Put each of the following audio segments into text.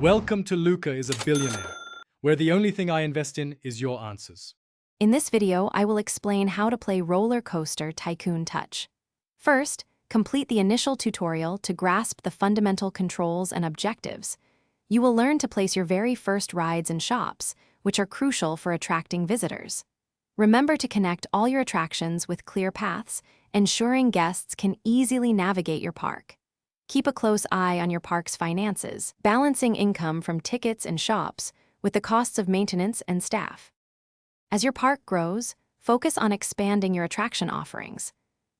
Welcome to Luca is a Billionaire, where the only thing I invest in is your answers. In this video, I will explain how to play RollerCoaster Tycoon Touch. First, complete the initial tutorial to grasp the fundamental controls and objectives. You will learn to place your very first rides and shops, which are crucial for attracting visitors. Remember to connect all your attractions with clear paths, ensuring guests can easily navigate your park. Keep a close eye on your park's finances, balancing income from tickets and shops with the costs of maintenance and staff. As your park grows, focus on expanding your attraction offerings.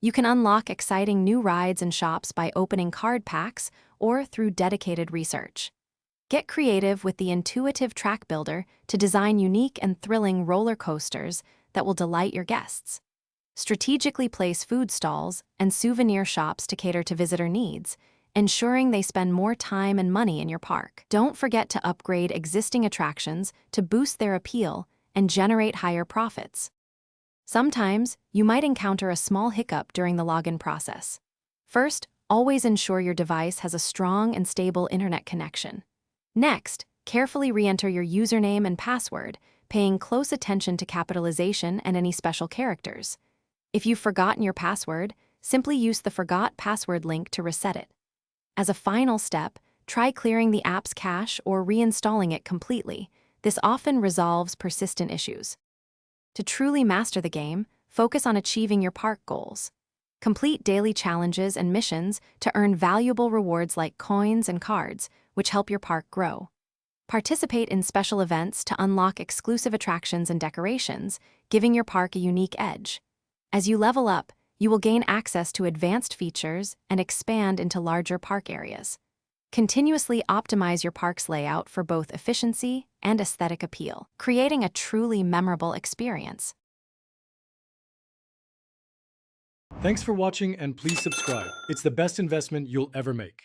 You can unlock exciting new rides and shops by opening card packs or through dedicated research. Get creative with the intuitive track builder to design unique and thrilling roller coasters that will delight your guests. Strategically place food stalls and souvenir shops to cater to visitor needs, ensuring they spend more time and money in your park. Don't forget to upgrade existing attractions to boost their appeal and generate higher profits. Sometimes, you might encounter a small hiccup during the login process. First, always ensure your device has a strong and stable internet connection. Next, carefully re-enter your username and password, paying close attention to capitalization and any special characters. If you've forgotten your password, simply use the Forgot Password link to reset it. As a final step, try clearing the app's cache or reinstalling it completely. This often resolves persistent issues. To truly master the game, focus on achieving your park goals. Complete daily challenges and missions to earn valuable rewards like coins and cards, which help your park grow. Participate in special events to unlock exclusive attractions and decorations, giving your park a unique edge. As you level up, you will gain access to advanced features and expand into larger park areas. Continuously optimize your park's layout for both efficiency and aesthetic appeal, creating a truly memorable experience. Thanks for watching and please subscribe. It's the best investment you'll ever make.